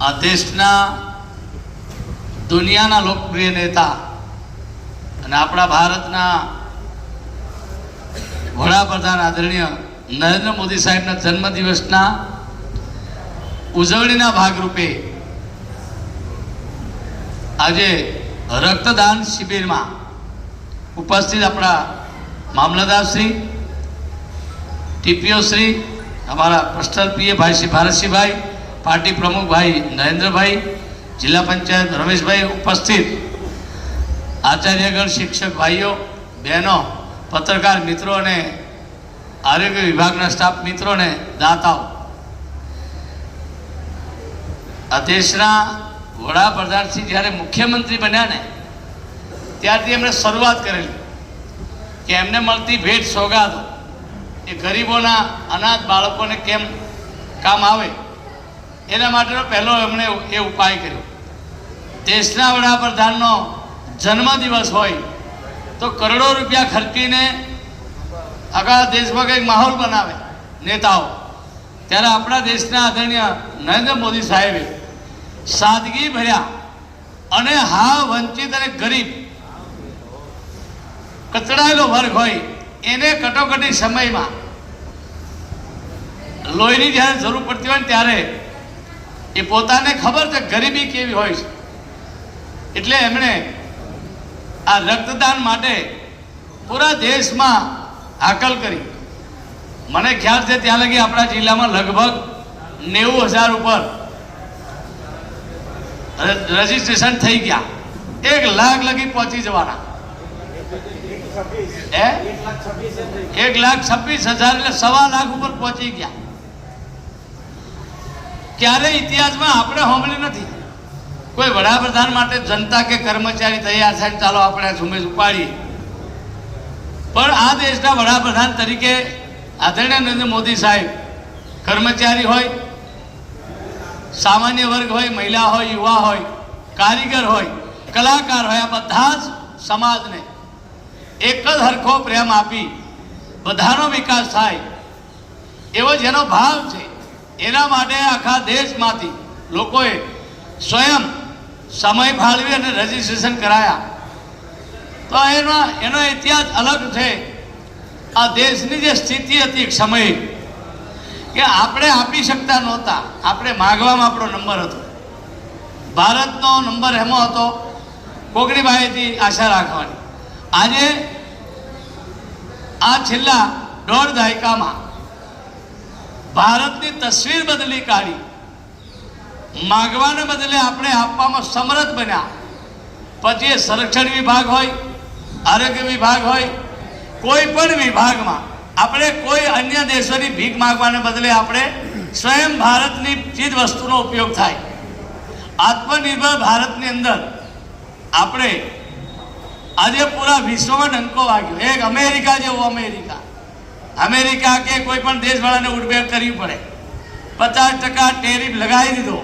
આ દેશના દુનિયાના લોકપ્રિય નેતા અને આપણા ભારતના વડાપ્રધાન આદરણીય નરેન્દ્ર મોદી સાહેબના જન્મદિવસના ઉજવણીના ભાગરૂપે આજે રક્તદાન શિબિરમાં ઉપસ્થિત આપણા મામલતદાર શ્રી, ટીપીઓ શ્રી, અમારા પર્સનલ પીએ ભાઈ શ્રી ભારતસિંહભાઈ, પાર્ટી પ્રમુખ ભાઈ નરેન્દ્રભાઈ, જિલ્લા પંચાયત રમેશભાઈ, ઉપસ્થિત આચાર્યગણ, શિક્ષક ભાઈઓ બહેનો, પત્રકાર મિત્રો અને આરોગ્ય વિભાગના સ્ટાફ મિત્રોને દાતાઓ, આ દેશના વડાપ્રધાનશ્રી જ્યારે મુખ્યમંત્રી બન્યા ને ત્યારથી એમણે શરૂઆત કરેલી કે એમને મળતી ભેટ સોગાદો એ ગરીબોના અનાથ બાળકોને કેમ કામ આવે એના માટેનો પહેલો એમણે એ ઉપાય કર્યો. દેશના વડાપ્રધાનનો જન્મદિવસ હોય તો કરોડો રૂપિયા ખર્ચીને આખા દેશમાં કંઈક માહોલ બનાવે નેતાઓ. ત્યારે આપણા દેશના આદરણીય નરેન્દ્ર મોદી સાહેબે સાદગી ભર્યા અને હા વંચિત અને ગરીબ કચડાયેલો વર્ગ હોય એને કટોકટી સમયમાં લોહીની જ્યારે જરૂર પડતી હોય ને ત્યારે એ પોતાને ખબર છે ગરીબી કેવી હોય છે એટલે એમણે આ રક્તદાન માટે પૂરા દેશમાં હાકલ કરી. મને ખ્યાલ છે ત્યાં લગી આપણા જિલ્લામાં લગભગ 90,000 ઉપર રજીસ્ટ્રેશન થઈ ગયા. 1 લાખ લગી પહોંચી જવાના. 1,26,000 એટલે 1.25 લાખ ઉપર પહોંચી ગયા. ક્યારે ઇતિહાસમાં આપણે સાંભળ્યું નથી કોઈ વડાપ્રધાન માટે જનતા કે કર્મચારી તૈયાર થાય ચાલો આપણે ઝુંબેશ ઉપાડીએ. પણ આ દેશના વડાપ્રધાન તરીકે આદરણીય નરેન્દ્ર મોદી સાહેબ કર્મચારી હોય, સામાન્ય વર્ગ હોય, મહિલા હોય, યુવા હોય, કારીગર હોય, કલાકાર હોય, આ બધા જ સમાજને એક જ હરખો પ્રેમ આપી બધાનો વિકાસ થાય એવો જેનો ભાવ છે એના માટે આખા દેશમાંથી લોકોએ સ્વયં સમય ફાળવી અને રજીસ્ટ્રેશન કરાયા. તો એનો ઇતિહાસ અલગ છે. આ દેશની જે સ્થિતિ હતી એક સમયે કે આપણે આપી શકતા નહોતા, આપણે માગવામાં આપણો નંબર હતો. ભારતનો નંબર એમાં હતો કોકની પાસેથી આશા રાખવાની. આજે આ છેલ્લા 1.5 દાયકામાં ભારતની તસવીર બદલી કાઢી. માગવાને બદલે આપણે આપવામાં સમર્થ બન્યા. પછી એ સંરક્ષણ વિભાગ હોય, આરોગ્ય વિભાગ હોય, કોઈ પણ વિભાગમાં આપણે કોઈ અન્ય દેશોની ભીખ માગવાને બદલે આપણે સ્વયં ભારતની ચીજ વસ્તુનો ઉપયોગ થાય. આત્મનિર્ભર ભારતની અંદર આપણે આજે પૂરા વિશ્વમાં ડંકો વાગ્યો. એક અમેરિકા જેવો અમેરિકા કે કોઈ પણ દેશવાળાને ઉડબેક કરવી પડે, 50% ટેરિફ લગાવી દીધો.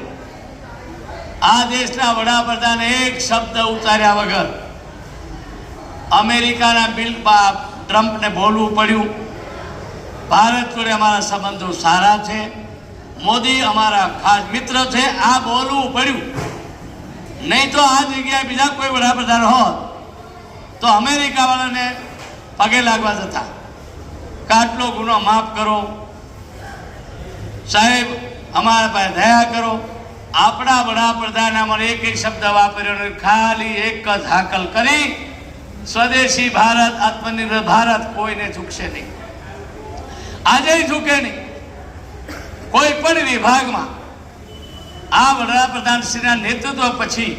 આ દેશના વડાપ્રધાને એક શબ્દ ઉચ્ચાર્યા વગર અમેરિકાના બિલ ટ્રમ્પને બોલવું પડ્યું. ભારત જોડે અમારા સંબંધો સારા છે, મોદી અમારા ખાસ મિત્ર છે, આ બોલવું પડ્યું. નહીં તો આ જગ્યાએ બીજા કોઈ વડાપ્રધાન હોત તો અમેરિકા વાળાને પગે લાગવા જતા કે આટલો ગુનો માફ કરો સાહેબ, અમારા પાસે દયા કરો. આપણા વડાપ્રધાને અમારે એક શબ્દ વાપર્યો, ખાલી એક જ હાકલ કરી, સ્વદેશી ભારત, આત્મનિર્ભર ભારત. કોઈને ઝૂકશે નહીં, આજે ઝૂકે નહીં. કોઈ પણ વિભાગમાં આ વડાપ્રધાનશ્રીના નેતૃત્વ પછી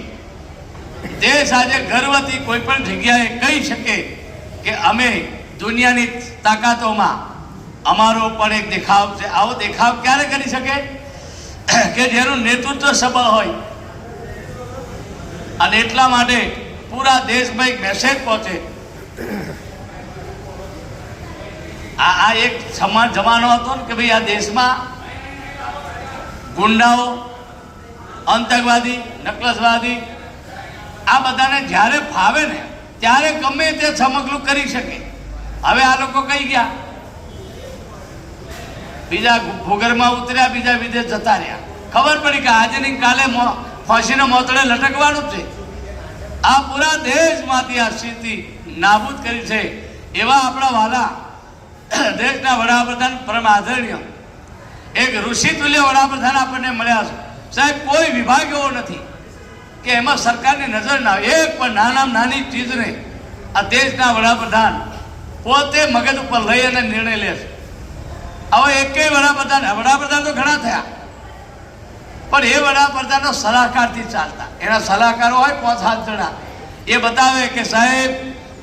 દેશ આજે ગર્વથી કોઈ પણ જગ્યાએ કહી શકે કે અમે દુનિયાની તાકાતોમાં અમારો પણ એક દેખાવ છે. આવો દેખાવ ક્યારે કરી શકે કે જેનું નેતૃત્વ સબળ હોય. અને એટલા માટે પૂરા દેશમાં એક મેસેજ પહોંચે. આ એક જમાનો હતો ને કે ભાઈ આ દેશમાં ગુંડાઓ, આતંકવાદી, નકલસવાદી આ બધાને જ્યારે ફાવે ને ત્યારે ગમે તે છમકલું કરી શકે. હવે આ લોકો કઈ ગયા, બીજા ભૂગર્ભમાં ઉતર્યા, બીજા વિદેશ જતા રહ્યા. ખબર પડી કે આજે ને કાલે ફાંસીના મોતળે લટકવાનું જ છે. આ પૂરા દેશમાંથી આ સ્થિતિ નાબૂદ કરી છે. એવા આપણા વાલા દેશના વડાપ્રધાન પરમ આદરણીય એક ઋષિતુલ્ય વડાપ્રધાન આપણને મળ્યા છે. સાહેબ, કોઈ વિભાગ એવો નથી કે એમાં સરકારની નજર ના આવે. એક પણ નાનામાં નાની ચીજને આ દેશના વડાપ્રધાન પોતે મગજ ઉપર લઈ અને નિર્ણય લે છે. હવે એકેય વડાપ્રધાન તો ઘણા થયા, પણ એ વડાપ્રધાનનો સલાહકારથી ચાલતા. એના સલાહકારો હોય 5-7 જણા. એ બતાવે કે સાહેબ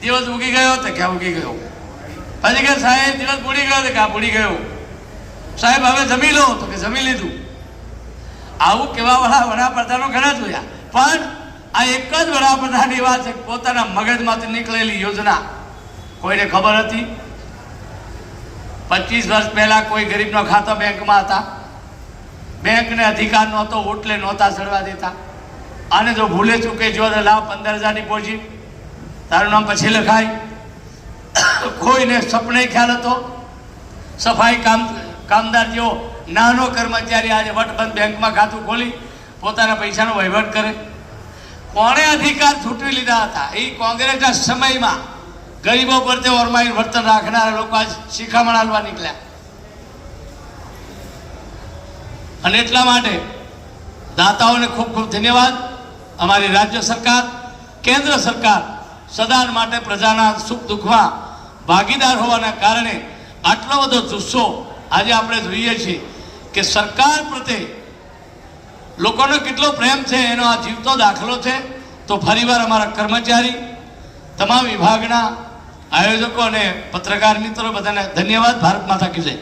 દિવસ ઉગી ગયો તો ક્યાં ઉગી ગયો, પછી કે સાહેબ દિવસ બુડી ગયો તો ક્યાં બુડી ગયો, સાહેબ હવે જમી લો તો કે જમી લીધું. આવું કહેવાવાળા વડાપ્રધાનો ઘણા જોયા, પણ આ એક જ વડાપ્રધાન એવા છે પોતાના મગજમાંથી નીકળેલી યોજના કોઈને ખબર હતી. 25 વર્ષ પહેલા કોઈ ગરીબનો ખાતો બેંકમાં હતા, બેંકને અધિકાર નહોતો, ઓટલે નહોતા ચડવા દેતા. અને જો ભૂલે ચૂકે જો લાવ 15,000 ડિપોઝિટ, તારું નામ પછી લખાય. કોઈને સપને ખ્યાલ હતો સફાઈ કામદાર જેવો નાનો કર્મચારી આજે વટબંધ બેંકમાં ખાતું ખોલી પોતાના પૈસાનો વહીવટ કરે. કોણે અધિકાર છૂટવી લીધા હતા? એ કોંગ્રેસના સમયમાં ગરીબો પ્રત્યે ઓરમાઈ વર્તન રાખનારા લોકો આજ શિખામણ આલવા નીકળ્યા. અને એટલા માટે દાતાઓને ખૂબ ખૂબ ધન્યવાદ. અમારી રાજ્ય સરકાર, કેન્દ્ર સરકાર સદા માટે પ્રજાના સુખ દુઃખમાં ભાગીદાર હોવાના કારણે આટલો બધો જુસ્સો આજે આપણે જોઈએ છીએ કે સરકાર પ્રત્યે લોકોનો કેટલો પ્રેમ છે એનો આ જીવતો દાખલો છે. તો ફરીવાર અમારા કર્મચારી, તમામ વિભાગના આયોજકો અને પત્રકાર મિત્રો બધાને ધન્યવાદ. ભારત માતા કી જય.